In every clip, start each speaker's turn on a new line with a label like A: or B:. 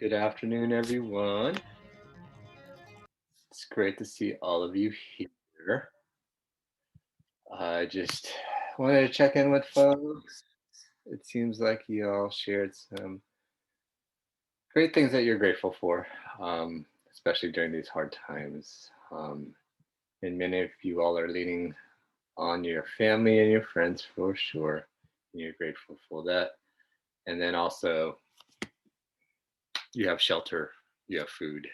A: Good afternoon, everyone. It's great to see all of you here. I just wanted to check in with folks. It seems like you all shared some great things that you're grateful for, especially during these hard times. And many of you all are leaning on your family and your friends for sure. And you're grateful for that. And then also, you have shelter, you have food,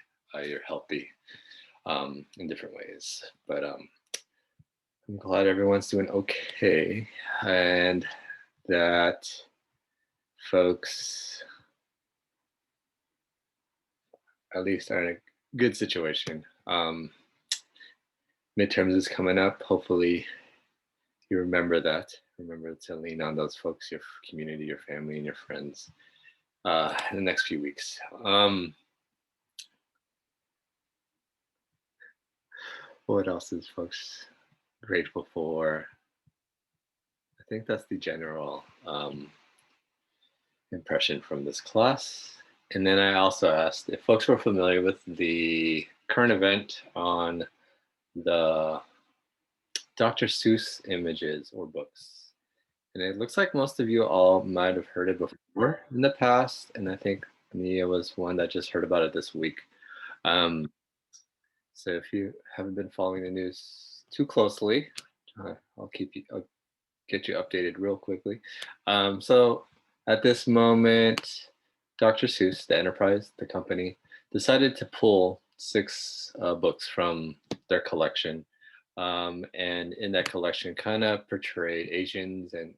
A: you're healthy in different ways. But I'm glad everyone's doing okay and that folks at least are in a good situation. Midterms is coming up. Hopefully, you remember that. Remember to lean on those folks, your community, your family, and your friends in the next few weeks. What else is folks grateful for? I think that's the general impression from this class. And then I also asked if folks were familiar with the current event on the Dr. Seuss images or books. And it looks like most of you all might have heard it before in the past. And I think Nia was one that just heard about it this week. Um, so if you haven't been following the news too closely, I'll get you updated real quickly. So at this moment, Dr. Seuss, the enterprise, the company, decided to pull six books from their collection. And in that collection, kind of portrayed Asians and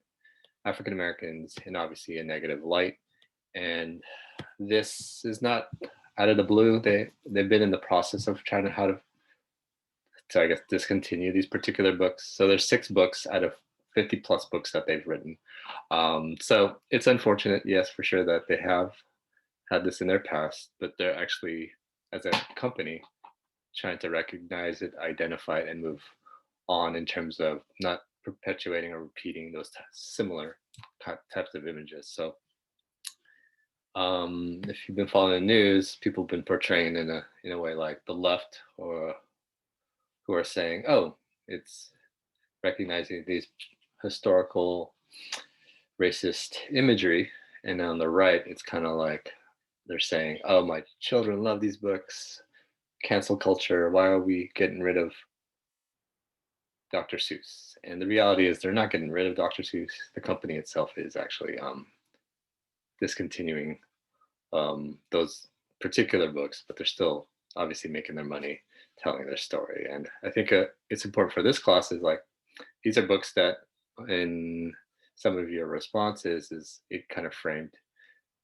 A: African Americans in obviously a negative light. And this is not out of the blue. They've been in the process of trying to I guess discontinue these particular books. So there's six books out of 50 plus books that they've written. So it's unfortunate, yes, for sure, that they have had this in their past, but they're actually, as a company, trying to recognize it, identify it, and move on in terms of not perpetuating or repeating those similar types of images. So if you've been following the news, people have been portraying in a way like the left or who are saying, oh, it's recognizing these historical racist imagery. And on the right, it's kind of like they're saying, oh, my children love these books, cancel culture. Why are we getting rid of Dr. Seuss? And the reality is they're not getting rid of Dr. Seuss. The company itself is actually discontinuing those particular books, but they're still obviously making their money telling their story. And I think it's important for this class is like, these are books that in some of your responses is it kind of framed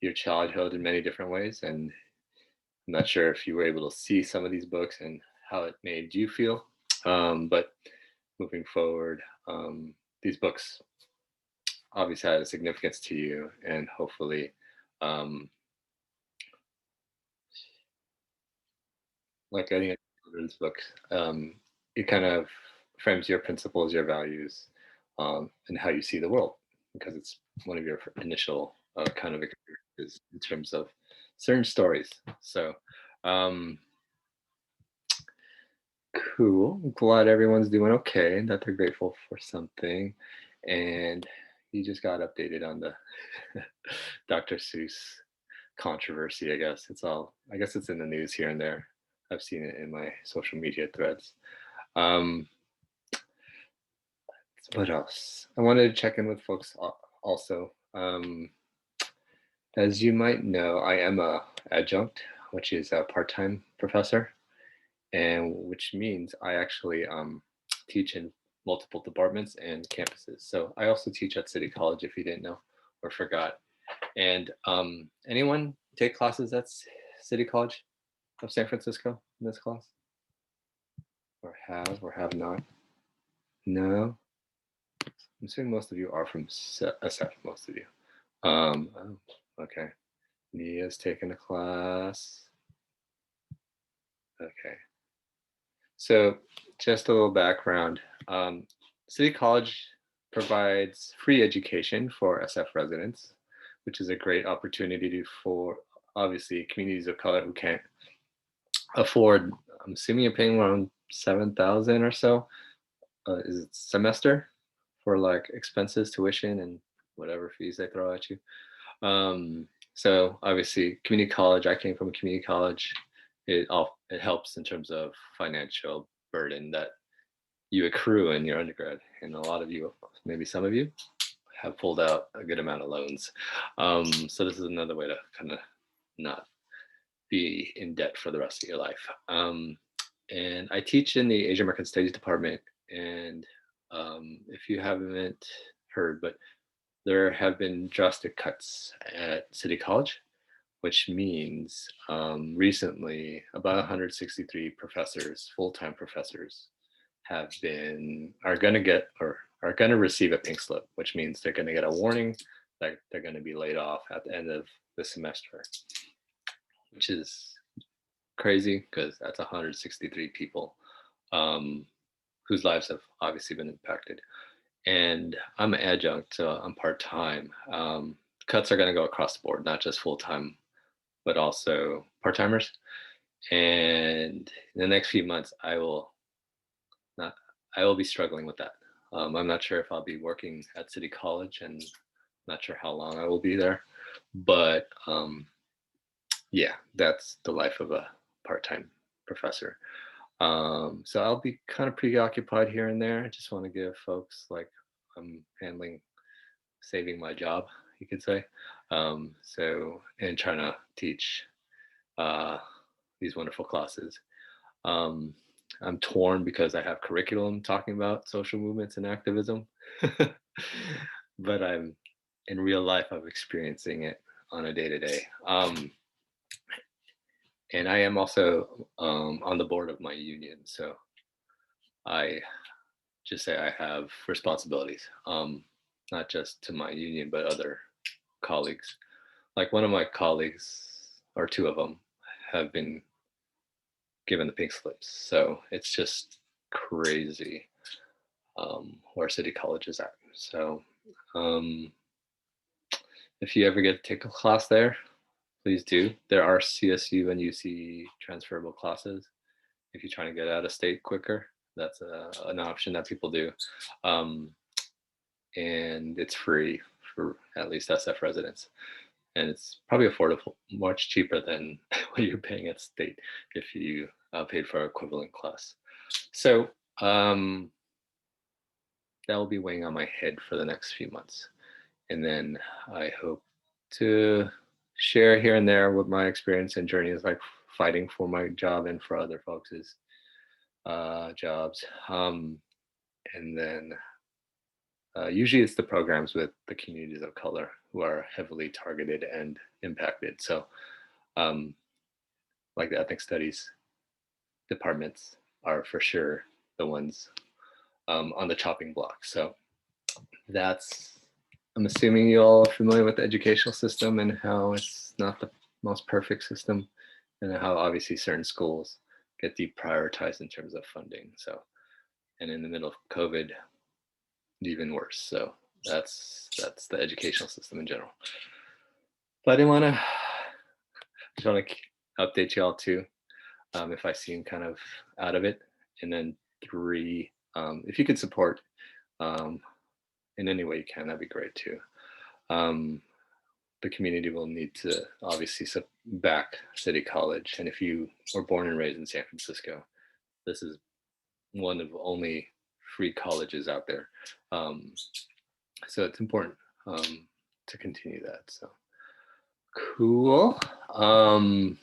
A: your childhood in many different ways. And I'm not sure if you were able to see some of these books and how it made you feel. But moving forward, these books obviously had a significance to you, and hopefully, um, like any children's book, it kind of frames your principles, your values, and how you see the world, because it's one of your initial kind of experiences in terms of certain stories. So, um, cool. Glad everyone's doing okay and that they're grateful for something. And you just got updated on the Dr. Seuss controversy, I guess. I guess it's in the news here and there. I've seen it in my social media threads. Um, what else? I wanted to check in with folks also. As you might know, I am a adjunct, which is a part-time professor, and which means I actually teach in multiple departments and campuses. So I also teach at City College, if you didn't know or forgot. And anyone take classes at City College of San Francisco in this class? Or have not? No? I'm assuming most of you are from SF, most of you. Oh, okay. Nia's taking a class. Okay. So just a little background. City College provides free education for SF residents, which is a great opportunity obviously communities of color who can't afford, I'm assuming you're paying around 7,000 or so, is it semester for like expenses, tuition, and whatever fees they throw at you. So obviously community college, I came from a community college. It helps in terms of financial burden that you accrue in your undergrad. And a lot of you, maybe some of you, have pulled out a good amount of loans. So this is another way to kind of not be in debt for the rest of your life. And I teach in the Asian American Studies department. And if you haven't heard, but there have been drastic cuts at City College, which means recently about 163 professors, full-time professors, are going to get or are going to receive a pink slip, which means they're going to get a warning that they're going to be laid off at the end of the semester, which is crazy because that's 163 people whose lives have obviously been impacted. And I'm an adjunct, so I'm part-time. Cuts are going to go across the board, not just full-time, but also part-timers. And in the next few months, not I will be struggling with that. I'm not sure if I'll be working at City College, and not sure how long I will be there. But yeah, that's the life of a part-time professor. So I'll be kind of preoccupied here and there. I just want to give folks like I'm saving my job, you could say. And trying to teach uh, these wonderful classes. Um, I'm torn because I have curriculum talking about social movements and activism, but I'm in real life, I'm experiencing it on a day to day. And I am also on the board of my union. So I just say I have responsibilities, not just to my union, but other colleagues. Like one of my colleagues, or two of them, have been given the pink slips. So it's just crazy where City College is at. So um, if you ever get to take a class there, please do. There are CSU and UC transferable classes. If you're trying to get out of state quicker, that's an option that people do. Um, and it's free for at least SF residents. And it's probably affordable, much cheaper than what you're paying at state if you paid for an equivalent class. So that will be weighing on my head for the next few months. And then I hope to share here and there what my experience and journey is like fighting for my job and for other folks' jobs. And then usually it's the programs with the communities of color who are heavily targeted and impacted. So like the ethnic studies departments are for sure the ones on the chopping block. So I'm assuming you all are familiar with the educational system and how it's not the most perfect system, and how obviously certain schools get deprioritized in terms of funding. So, and in the middle of COVID, even worse. So that's the educational system in general. But I didn't want to, just want to update you all too, if I seem kind of out of it. And then three, if you could support in any way you can, that'd be great too. The community will need to obviously back City College. And if you were born and raised in San Francisco, this is one of only free colleges out there. So it's important to continue that. So cool. On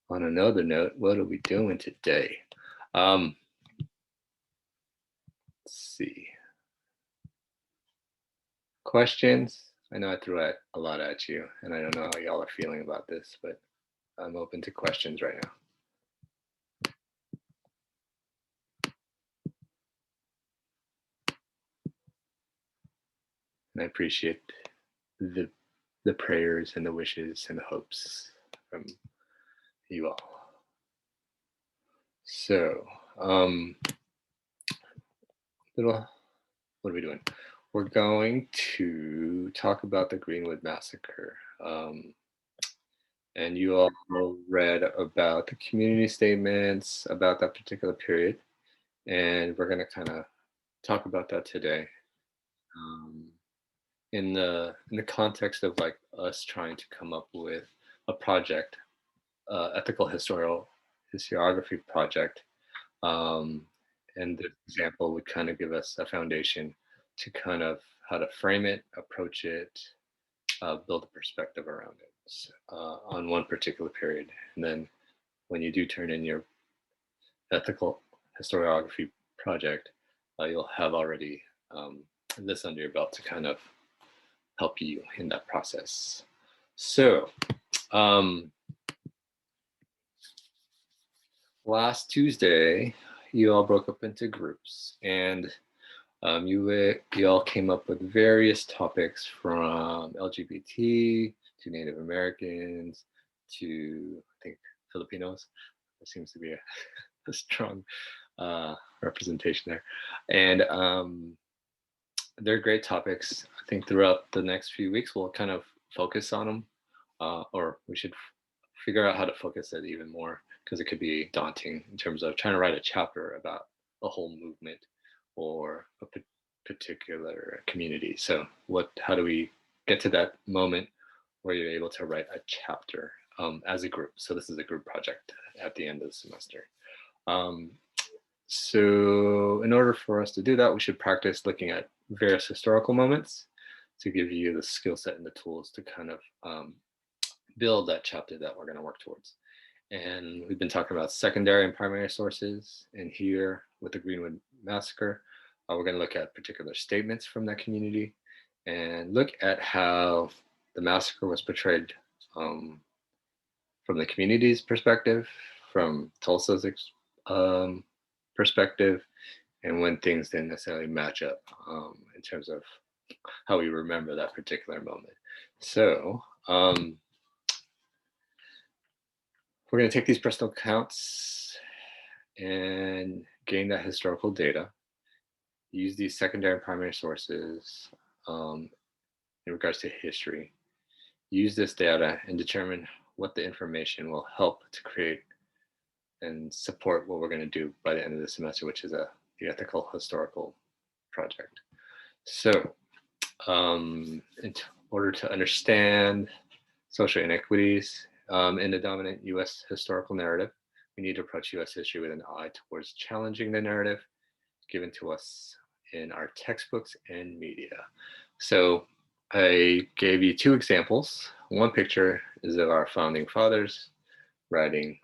A: another note, what are we doing today? Let's see. Questions? I know I threw a lot at you, and I don't know how y'all are feeling about this, but I'm open to questions right now. And I appreciate the prayers and the wishes and the hopes from you all. So, what are we doing? We're going to talk about the Greenwood Massacre. And you all read about the community statements about that particular period. And we're going to kind of talk about that today. Um, in the context of like us trying to come up with a project, ethical historiography project, and the example would kind of give us a foundation to kind of how to frame it, approach it, build a perspective around it on one particular period, and then when you do turn in your ethical historiography project, you'll have already this under your belt to kind of help you in that process. So, last Tuesday, you all broke up into groups, and you all came up with various topics from LGBT to Native Americans to, I think, Filipinos. There seems to be a strong representation there. And they're great topics. I think throughout the next few weeks, we'll kind of focus on them, or we should figure out how to focus it even more, because it could be daunting in terms of trying to write a chapter about a whole movement or a particular community. So how do we get to that moment where you're able to write a chapter as a group? So this is a group project at the end of the semester. So in order for us to do that, we should practice looking at various historical moments to give you the skill set and the tools to kind of build that chapter that we're going to work towards. And we've been talking about secondary and primary sources. And here with the Greenwood Massacre, we're going to look at particular statements from that community and look at how the massacre was portrayed from the community's perspective, from Tulsa's perspective, and when things didn't necessarily match up in terms of how we remember that particular moment. So we're going to take these personal accounts and gain that historical data, use these secondary and primary sources in regards to history, use this data and determine what the information will help to create and support what we're going to do by the end of the semester, which is the ethical historical project. So in order to understand social inequities in the dominant US historical narrative, we need to approach US history with an eye towards challenging the narrative given to us in our textbooks and media. So I gave you two examples. One picture is of our founding fathers writing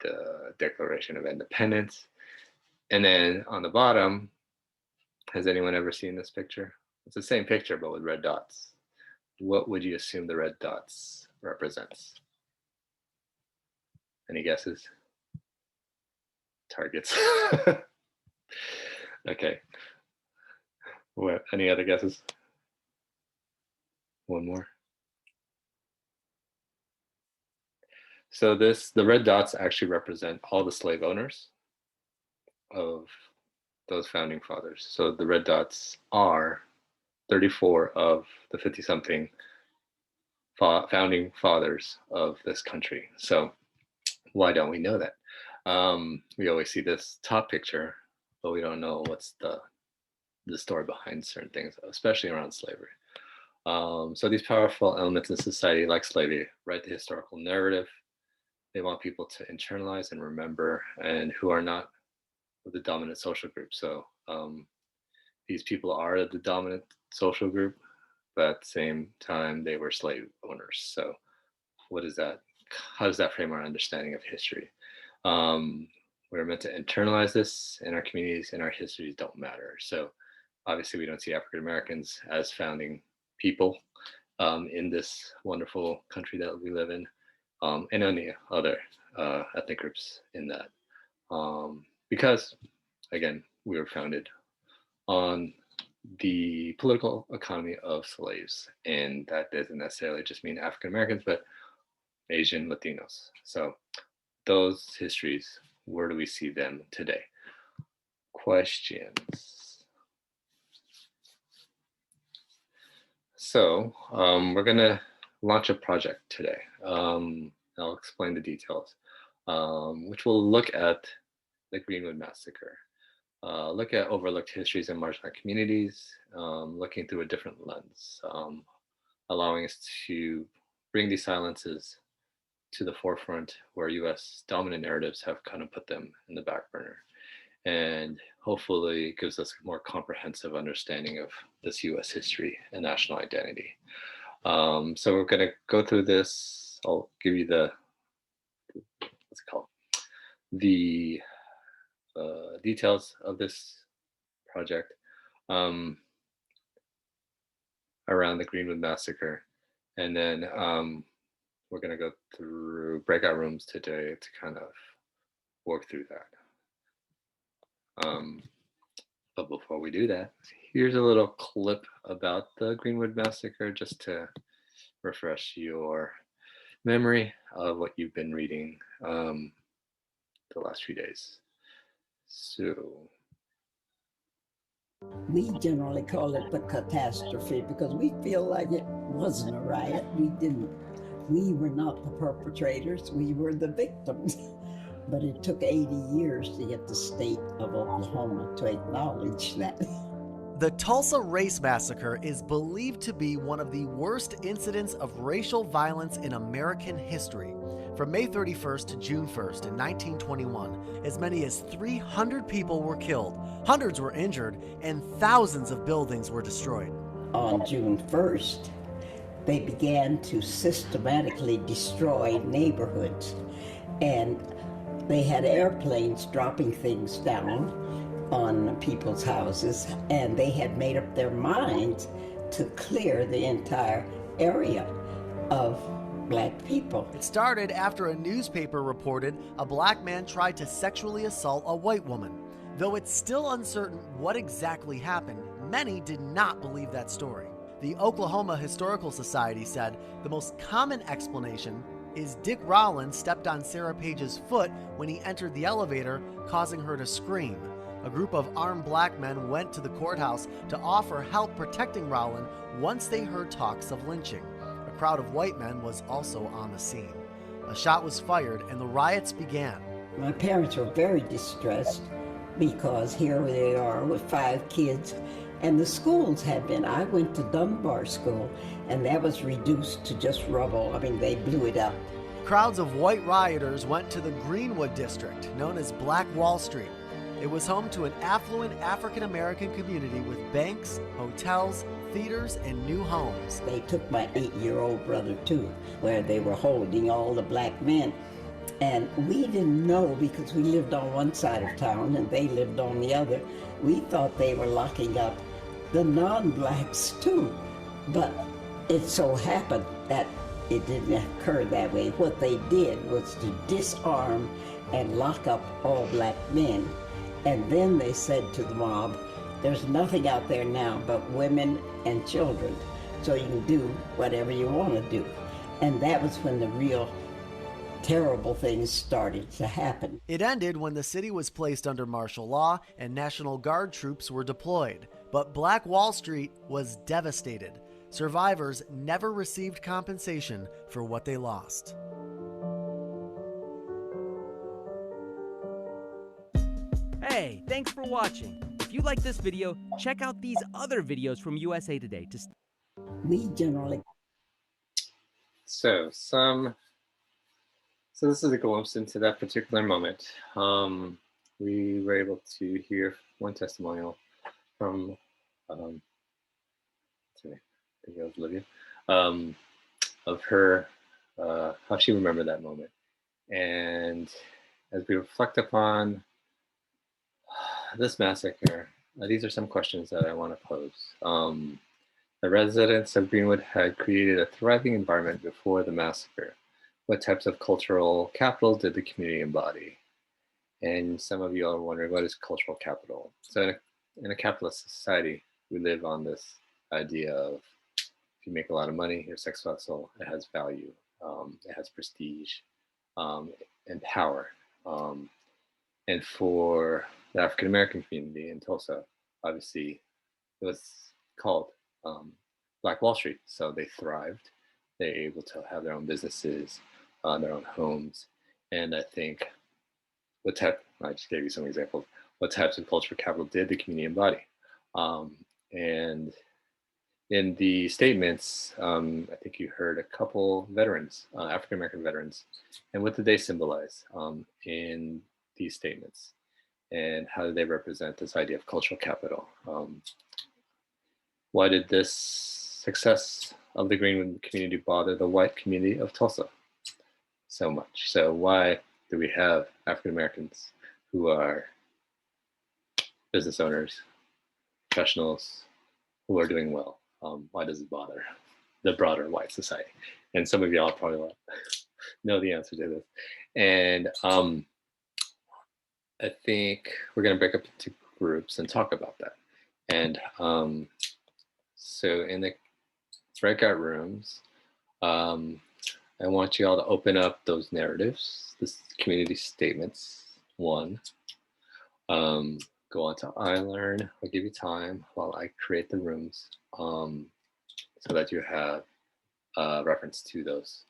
A: the Declaration of Independence. And then on the bottom, has anyone ever seen this picture? It's the same picture, but with red dots. What would you assume the red dots represents? Any guesses? Targets. Okay. What? Any other guesses? One more. So the red dots actually represent all the slave owners of those founding fathers. So the red dots are 34 of the 50-something founding fathers of this country. So why don't we know that? We always see this top picture, but we don't know what's the story behind certain things, especially around slavery. So these powerful elements in society, like slavery, write the historical narrative. They want people to internalize and remember, and who are not the dominant social group. So these people are the dominant social group, but at the same time, they were slave owners. So what is that? How does that frame our understanding of history? We're meant to internalize this, and our communities and our histories don't matter. So obviously we don't see African Americans as founding people in this wonderful country that we live in, and any other ethnic groups in that. Because again, we were founded on the political economy of slaves, and that doesn't necessarily just mean African Americans, but Asian, Latinos. So those histories, where do we see them today? Questions? So we're gonna launch a project today. I'll explain the details, which will look at the Greenwood Massacre, look at overlooked histories and marginalized communities, looking through a different lens, allowing us to bring these silences to the forefront where US dominant narratives have kind of put them in the back burner. And hopefully gives us a more comprehensive understanding of this US history and national identity. So we're going to go through this. I'll give you the, what's it called? The details of this project around the Greenwood Massacre. And then we're going to go through breakout rooms today to kind of work through that. But before we do that, here's a little clip about the Greenwood Massacre just to refresh your memory of what you've been reading the last few days. So
B: we generally call it the catastrophe because we feel like it wasn't a riot. We were not the perpetrators, we were the victims. But it took 80 years to get the state of Oklahoma to acknowledge that.
C: The Tulsa Race Massacre is believed to be one of the worst incidents of racial violence in American history. From May 31st to June 1st in 1921, as many as 300 people were killed, hundreds were injured, and thousands of buildings were destroyed.
B: On June 1st, they began to systematically destroy neighborhoods, and they had airplanes dropping things down on people's houses, and they had made up their minds to clear the entire area of Black people.
C: It started after a newspaper reported a Black man tried to sexually assault a white woman. Though it's still uncertain what exactly happened, many did not believe that story. The Oklahoma Historical Society said the most common explanation is Dick Rollins stepped on Sarah Page's foot when he entered the elevator, causing her to scream. A group of armed Black men went to the courthouse to offer help protecting Rollins once they heard talks of lynching. A crowd of white men was also on the scene. A shot was fired and the riots began.
B: My parents were very distressed because here they are with 5 kids, and the schools had been. I went to Dunbar School, and that was reduced to just rubble. I mean, they blew it up.
C: Crowds of white rioters went to the Greenwood district, known as Black Wall Street. It was home to an affluent African-American community with banks, hotels, theaters, and new homes.
B: They took my 8-year-old brother too, where they were holding all the Black men. And we didn't know, because we lived on one side of town and they lived on the other. We thought they were locking up the non-Blacks too. But it so happened that it didn't occur that way. What they did was to disarm and lock up all Black men. And then they said to the mob, there's nothing out there now but women and children, so you can do whatever you want to do. And that was when the real terrible things started to happen.
C: It ended when the city was placed under martial law and National Guard troops were deployed. But Black Wall Street was devastated. Survivors never received compensation for what they lost.
D: Hey, thanks for watching. If you like this video, check out these other videos from USA Today.
B: We generally...
A: So this is a glimpse into that particular moment. We were able to hear one testimonial from, I think it was Olivia, of her, how she remembered that moment. And as we reflect upon this massacre, these are some questions that I want to pose. The residents of Greenwood had created a thriving environment before the massacre. What types of cultural capital did the community embody? And some of you are wondering, what is cultural capital? So in a capitalist society, we live on this idea of, if you make a lot of money, you're a sex vessel, it has value, it has prestige, and power. And for the African-American community in Tulsa, obviously, it was called Black Wall Street. So they thrived they're able to have their own businesses, their own homes. And I think I just gave you some examples, what types of cultural capital did the community embody? And in the statements, I think you heard a couple veterans, African-American veterans, and what did they symbolize in these statements? And how do they represent this idea of cultural capital? Why did this success of the Greenwood community bother the white community of Tulsa so much? So why do we have African Americans who are business owners, professionals, who are doing well? Why does it bother the broader white society? And some of y'all probably know the answer to this. And I think we're going to break up into groups and talk about that. And so in the breakout rooms, I want you all to open up those narratives, this community statements, one. Go on to iLearn. I'll give you time while I create the rooms so that you have reference to those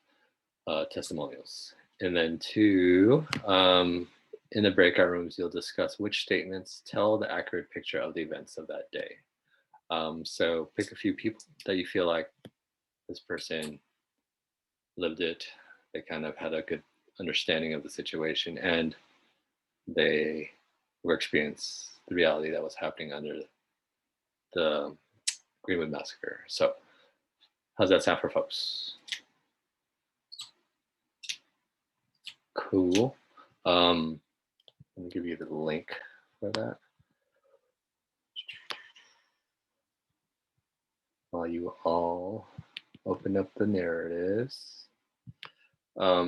A: testimonials. And then two, in the breakout rooms, you'll discuss which statements tell the accurate picture of the events of that day. So pick a few people that you feel like this person lived it. They kind of had a good understanding of the situation, and they were experiencing the reality that was happening under the Greenwood Massacre. So how's that sound for folks? Cool. Let me give you the link for that. While you all open up the narratives, I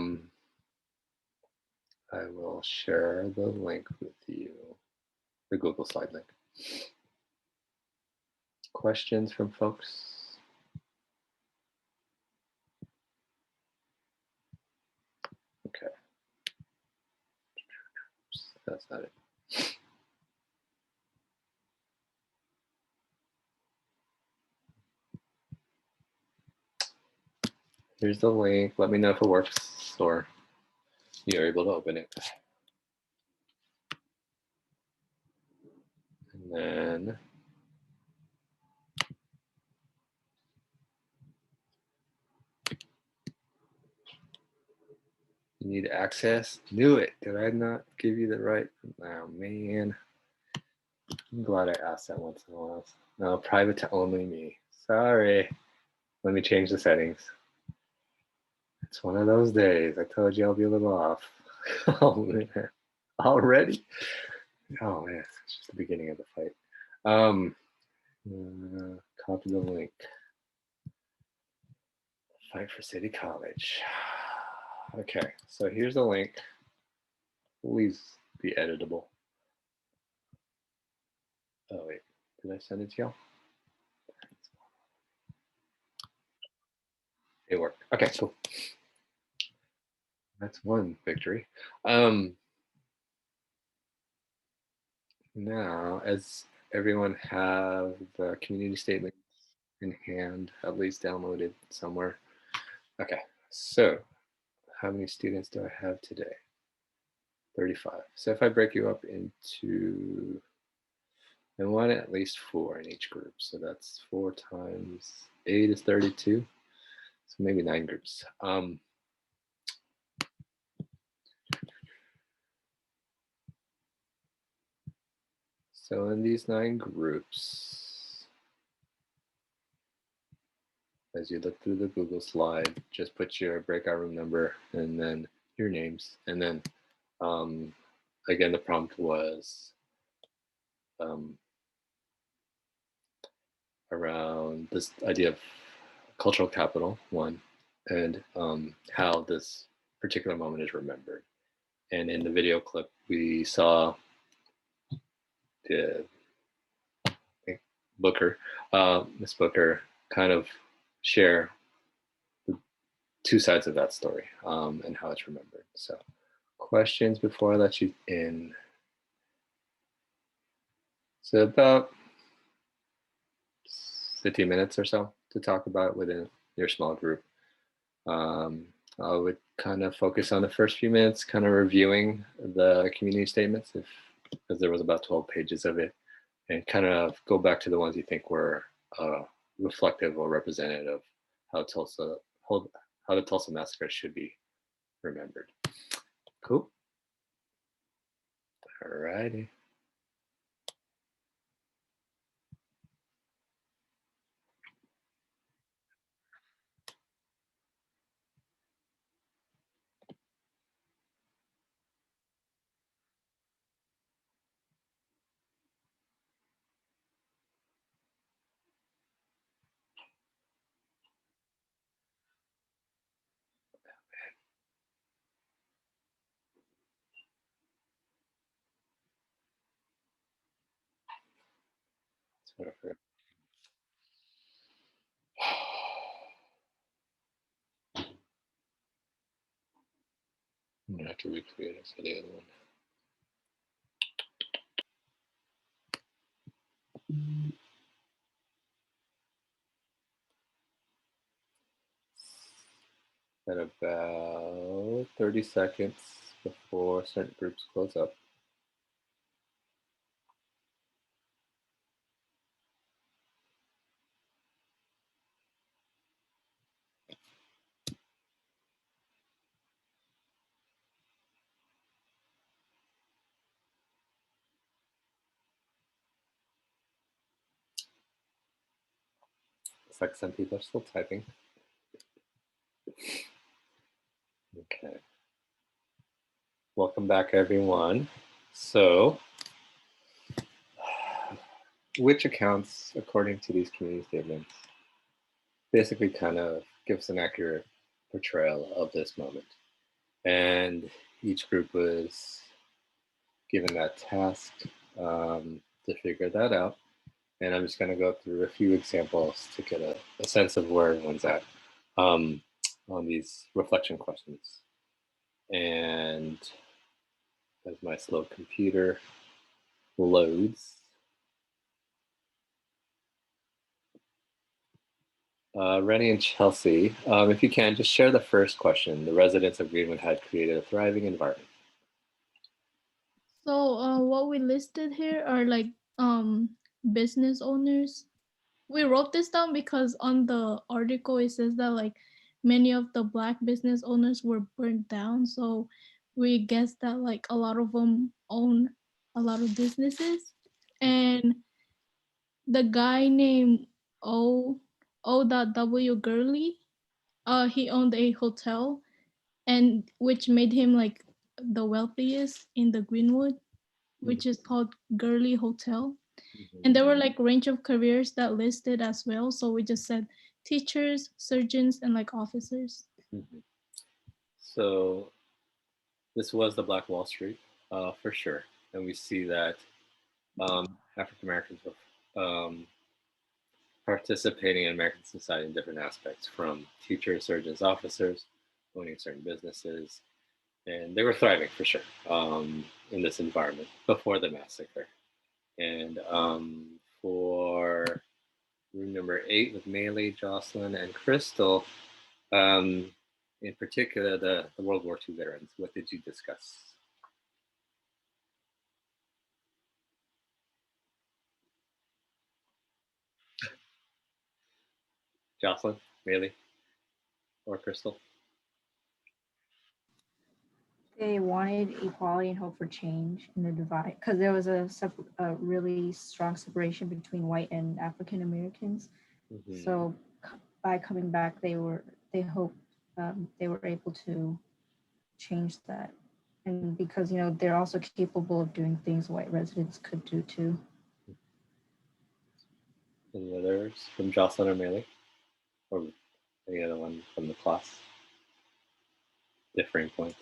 A: will share the link with you, the Google slide link. Questions from folks? Okay. That's not it. Here's the link. Let me know if it works or you're able to open it. And then you need access. Knew it. Did I not give you the right? Oh man. I'm glad I asked that once in a while. No, private to only me. Sorry. Let me change the settings. It's one of those days. I told you I'll be a little off. Oh man. Already? Oh man, it's just the beginning of the fight. Copy the link. Fight for City College. Okay, so here's the link. Please be editable. Oh wait, did I send it to y'all? It worked. Okay, cool. That's one victory. Now, as everyone have the community statement in hand, at least downloaded somewhere. Okay, so how many students do I have today? 35. So if I break you up into, I want at least 4 in each group. So that's 4 times 8 is 32. So maybe 9 groups. So in these 9 groups, as you look through the Google slide, just put your breakout room number and then your names. And then again, the prompt was around this idea of cultural capital, one, and how this particular moment is remembered. And in the video clip, we saw the Booker, Miss Booker, kind of share the 2 sides of that story and how it's remembered. So, questions before I let you in? So about 15 minutes or so to talk about it within your small group. I would kind of focus on the first few minutes, kind of reviewing the community statements, because there was about 12 pages of it, and kind of go back to the ones you think were reflective or representative of how how the Tulsa massacre should be remembered. Cool. All righty. Whatever. I'm gonna have to recreate it for the other one. At about 30 seconds before certain groups close up. It's like some people are still typing. Okay. Welcome back, everyone. So, which accounts, according to these community statements, basically kind of gives an accurate portrayal of this moment? And each group was given that task to figure that out. And I'm just going to go through a few examples to get a sense of where everyone's at on these reflection questions. And as my slow computer loads, Rennie and Chelsea, if you can, just share the first question. The residents of Greenwood had created a thriving environment.
E: So what we listed here are like business owners. We wrote this down because on the article it says that like many of the black business owners were burnt down. So we guessed that like a lot of them own a lot of businesses. And the guy named O.W. Gurley, he owned a hotel and which made him like the wealthiest in the Greenwood, which is called Gurley Hotel. And there were like range of careers that listed as well. So we just said teachers, surgeons, and like officers.
A: So this was the Black Wall Street for sure. And we see that African Americans were participating in American society in different aspects, from teachers, surgeons, officers, owning certain businesses. And they were thriving for sure in this environment before the massacre. And for room number 8 with Maylee, Jocelyn, and Crystal, in particular, the World War II veterans, what did you discuss? Jocelyn, Maylee, or Crystal?
F: They wanted equality and hope for change in the divide, because there was a really strong separation between white and African Americans. So by coming back, they hoped they were able to change that, and because they're also capable of doing things white residents could do too.
A: Any others from Jocelyn or Maylee, or any other one from the class? Differing points.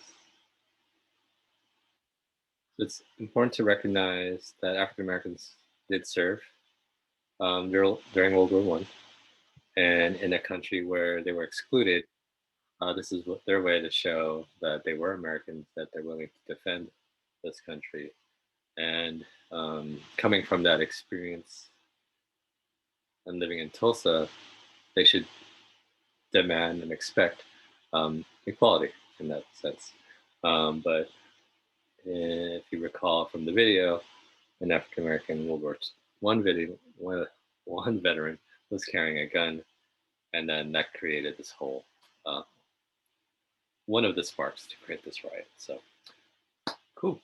A: It's important to recognize that African Americans did serve during World War I, and in a country where they were excluded, this is their way to show that they were Americans, that they're willing to defend this country. And coming from that experience and living in Tulsa, they should demand and expect equality in that sense. But if you recall from the video, an African American World War one veteran was carrying a gun, and then that created this whole one of the sparks to create this riot. So cool.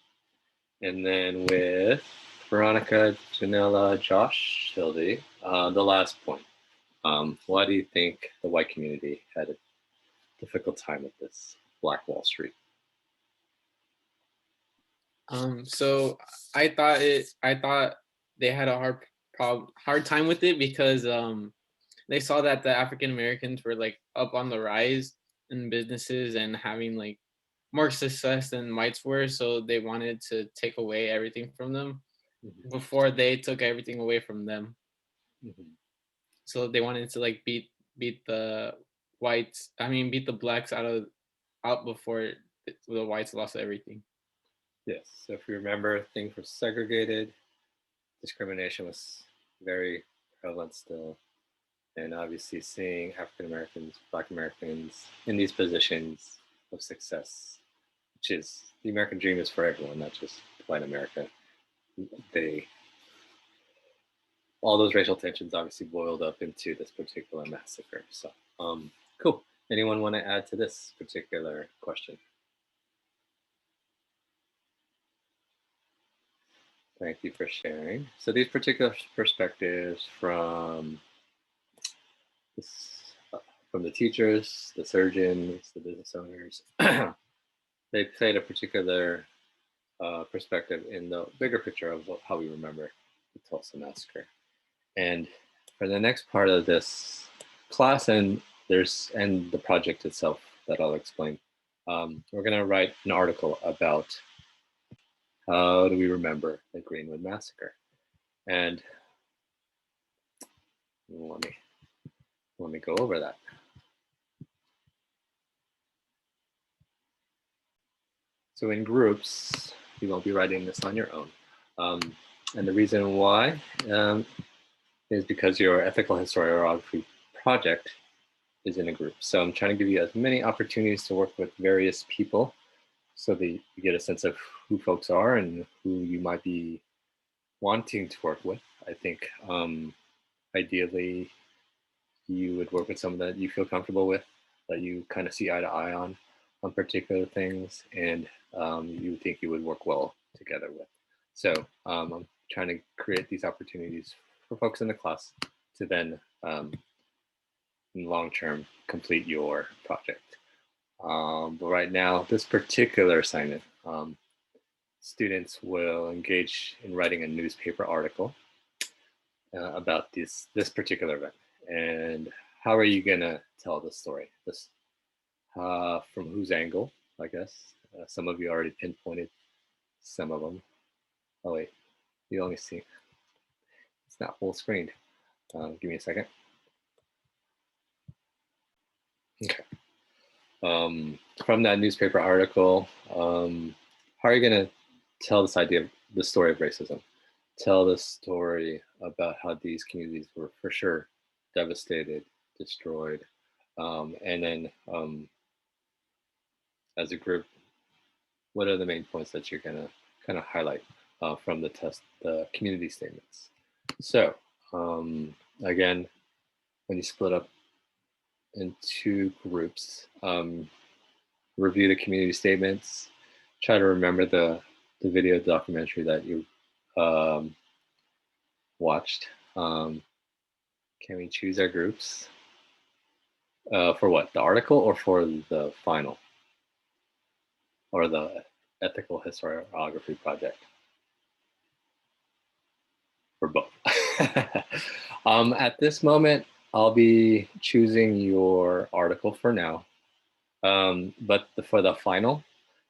A: And then with Veronica, Janella, Josh, Hildy, the last point. Why do you think the white community had a difficult time with this Black Wall Street?
G: So I thought they had a hard time with it because they saw that the African Americans were like up on the rise in businesses and having like more success than whites were, so they wanted to take away everything from them before they took everything away from them. So they wanted to like beat the whites. Beat the blacks out before the whites lost everything.
A: Yes. So if you remember, things were segregated. Discrimination was very prevalent still. And obviously seeing African Americans, Black Americans in these positions of success, which is the American dream is for everyone, not just white America. All those racial tensions obviously boiled up into this particular massacre. So cool. Anyone want to add to this particular question? Thank you for sharing. So these particular perspectives from the teachers, the surgeons, the business owners, they played a particular perspective in the bigger picture of how we remember the Tulsa Massacre. And for the next part of this class and the project itself that I'll explain, we're going to write an article about how do we remember the Greenwood Massacre. And let me go over that. So in groups, you won't be writing this on your own. And the reason why is because your ethical historiography project is in a group. So I'm trying to give you as many opportunities to work with various people so that you get a sense of who folks are and who you might be wanting to work with. I think ideally you would work with someone that you feel comfortable with, that you kind of see eye to eye on particular things, and you think you would work well together with. So I'm trying to create these opportunities for folks in the class to then in long term complete your project. But right now, this particular assignment, students will engage in writing a newspaper article about this particular event. And how are you gonna tell the story? This from whose angle, I guess. Some of you already pinpointed some of them. Oh wait, you only see, it's not full screened. Give me a second. Okay. From that newspaper article, how are you gonna tell this idea, the story of racism? Tell the story about how these communities were for sure devastated, destroyed, and then as a group, what are the main points that you're gonna kind of highlight from the community statements? So again, when you split up into groups, review the community statements, try to remember the video documentary that you watched. Can we choose our groups? For what, the article or for the final? Or the ethical historiography project? For both. At this moment, I'll be choosing your article for now. But for the final,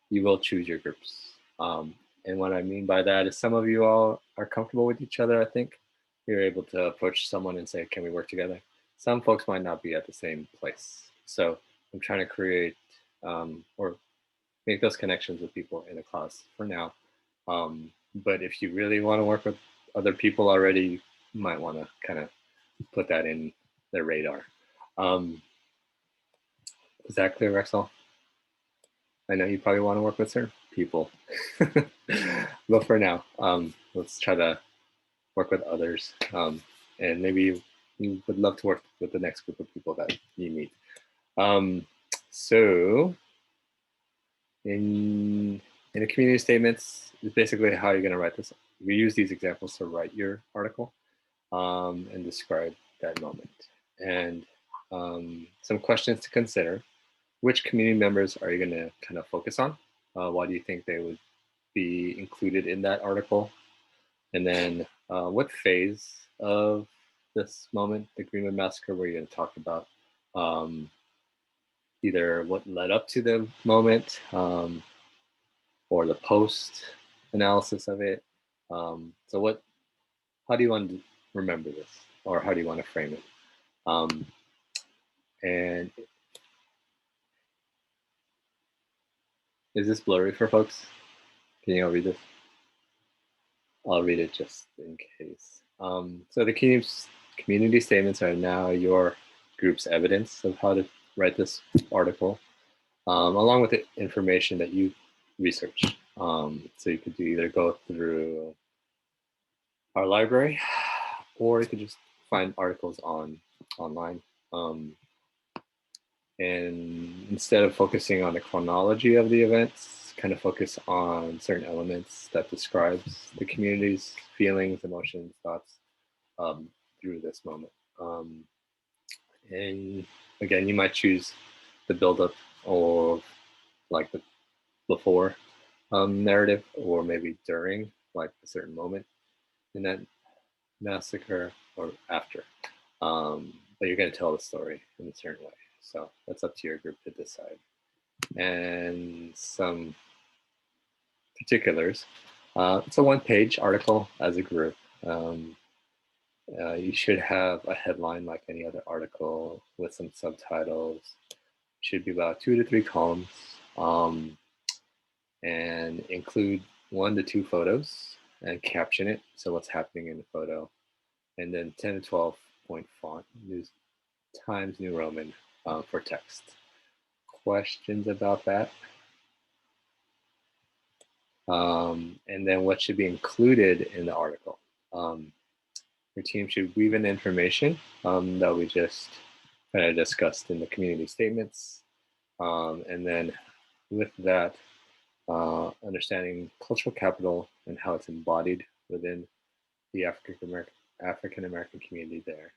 A: you will choose your groups. And what I mean by that is some of you all are comfortable with each other, I think. You're able to approach someone and say, can we work together? Some folks might not be at the same place. So I'm trying to create or make those connections with people in the class for now. But if you really want to work with other people already, you might want to kind of put that in their radar. Is that clear, Rexall? I know you probably want to work with certain people, but for now, let's try to work with others. And maybe you would love to work with the next group of people that you meet. So in the community statements is basically how you're going to write this. We use these examples to write your article and describe that moment. And some questions to consider. Which community members are you going to kind of focus on? Why do you think they would be included in that article? And then what phase of this moment, the Greenwood Massacre, were you going to talk about? Either what led up to the moment or the post analysis of it. So how do you want to remember this? Or how do you want to frame it? And is this blurry for folks? Can you all read this? I'll read it just in case. So the community statements are now your group's evidence of how to write this article, along with the information that you research. So you could either go through our library, or you could just find articles online. And instead of focusing on the chronology of the events, kind of focus on certain elements that describes the community's feelings, emotions, thoughts through this moment. And again, you might choose the buildup or like the before narrative, or maybe during like a certain moment in that massacre, or after. But you're going to tell the story in a certain way. So that's up to your group to decide. And some particulars. It's a one-page article as a group. You should have a headline like any other article with some subtitles. Should be about 2 to 3 columns, and include 1 to 2 photos and caption it. So what's happening in the photo, and then 10 to 12 point font, Times New Roman for text. Questions about that? And then what should be included in the article? Your team should weave in information that we just kind of discussed in the community statements. And then with that, understanding cultural capital and how it's embodied within the African American community there.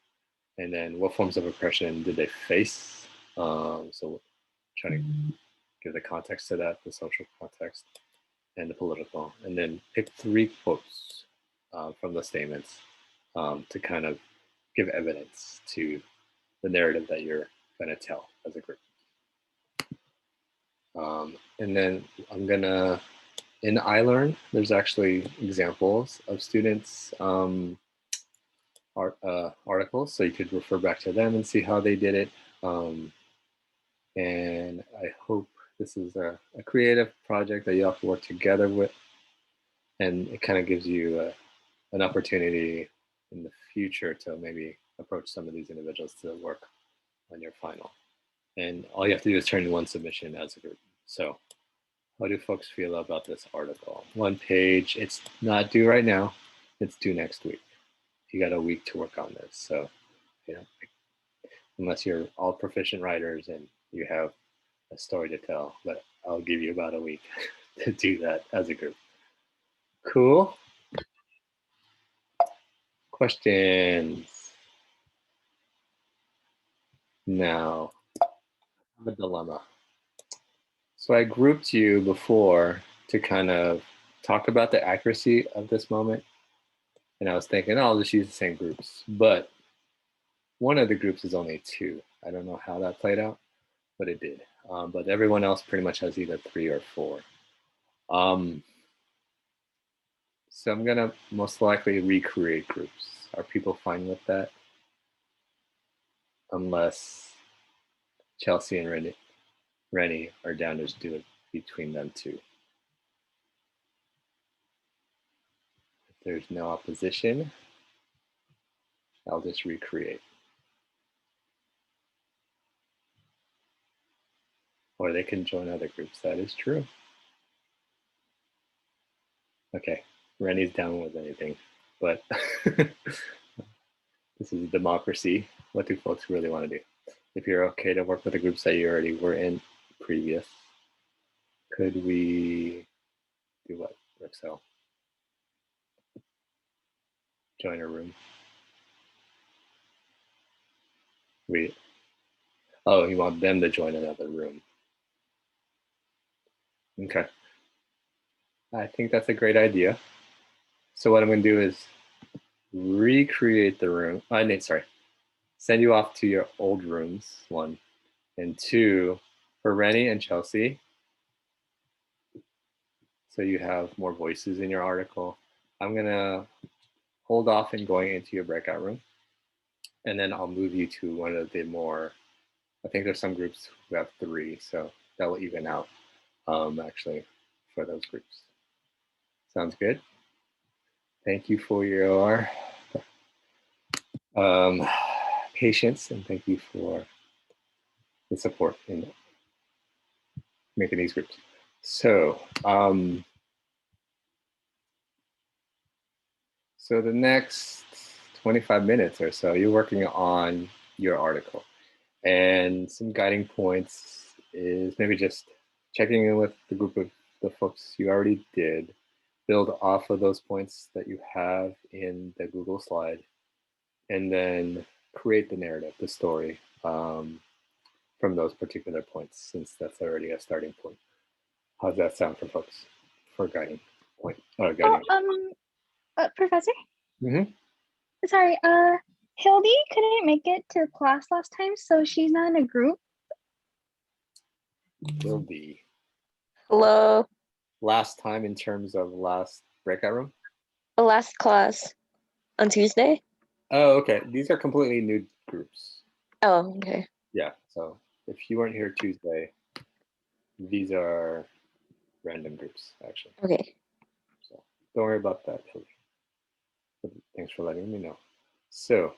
A: And then what forms of oppression did they face? So trying to give the context to that, the social context and the political. And then pick 3 quotes from the statements to kind of give evidence to the narrative that you're going to tell as a group. And then I'm going to, in iLearn, there's actually examples of students' articles, so you could refer back to them and see how they did it. And I hope this is a creative project that you have to work together with, and it kind of gives you an opportunity in the future to maybe approach some of these individuals to work on your final. And all you have to do is turn in 1 submission as a group. So how do folks feel about this article? 1 page, it's not due right now, it's due next week. You got a week to work on this. So, you know, unless you're all proficient writers and you have a story to tell, but I'll give you about a week to do that as a group. Cool. Questions? Now, I have a dilemma. So I grouped you before to kind of talk about the accuracy of this moment. And I was thinking, oh, I'll just use the same groups. But one of the groups is only 2. I don't know how that played out, but it did. But everyone else pretty much has either 3 or 4. So I'm gonna most likely recreate groups. Are people fine with that? Unless Chelsea and Rennie are down to do it between them 2. If there's no opposition, I'll just recreate. or they can join other groups. That is true. Okay, Rennie's down with anything, but this is democracy. What do folks really want to do? If you're okay to work with the groups that you already were in previous, could we do what, Rexel? Join a room. Oh, you want them to join another room. Okay. I think that's a great idea. So what I'm going to do is recreate the room. Sorry. Send you off to your old rooms, 1. And 2, for Rennie and Chelsea. So you have more voices in your article. I'm going to hold off in going into your breakout room. And then I'll move you to one of the more, I think there's some groups who have 3. So that will even out actually for those groups. Sounds good? Thank you for your patience, and thank you for the support in making these groups. So, so the next 25 minutes or so, you're working on your article. And some guiding points is maybe just checking in with the group of the folks you already did, build off of those points that you have in the Google slide, and then create the narrative, the story from those particular points, since that's already a starting point. How's that sound for folks for guiding point or guiding?
H: Professor?
A: Mm-hmm.
H: Sorry, Hildy couldn't make it to class last time, so she's not in a group.
A: Hildy.
I: Hello.
A: Last time in terms of last breakout room?
I: The last class on Tuesday.
A: Oh, okay. These are completely new groups.
I: Oh, okay.
A: Yeah, so if you weren't here Tuesday, these are random groups, actually.
I: Okay.
A: So don't worry about that, Hildy. But thanks for letting me know. So,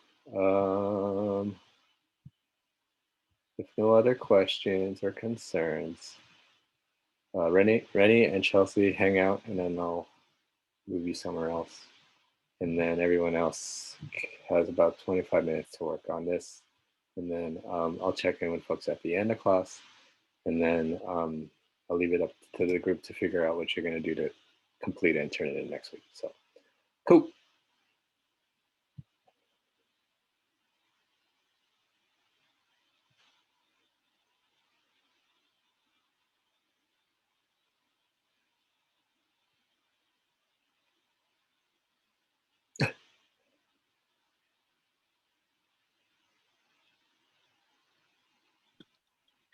A: if no other questions or concerns, Rennie and Chelsea hang out, and then I'll move you somewhere else. And then everyone else has about 25 minutes to work on this. And then I'll check in with folks at the end of class. And then I'll leave it up to the group to figure out what you're going to do to complete it and turn it in next week. So, cool.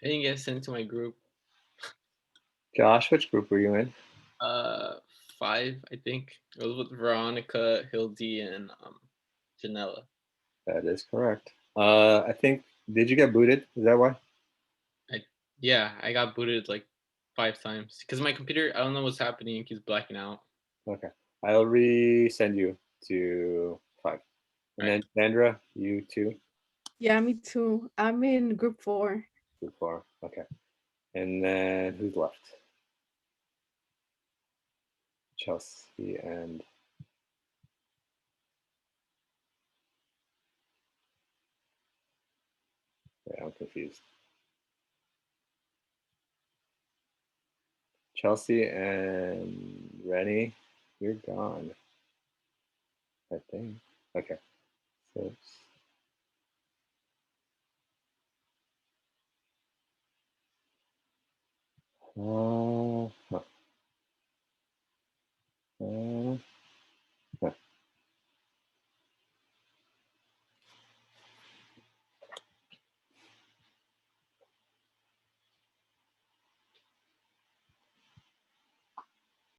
G: I didn't get sent to my group.
A: Josh, which group were you in?
G: 5, I think. It was with Veronica, Hildy, and Janella.
A: That is correct. I think, did you get booted? Is that why?
G: Yeah, I got booted like 5 times because my computer, I don't know what's happening, it keeps blacking out.
A: Okay. I'll resend you to 5. And then Sandra, you too?
J: Yeah, me too. I'm in group 4.
A: Group 4, okay. And then who's left? Chelsea and wait, I'm confused. Chelsea and Rennie, you're gone, I think. Okay. So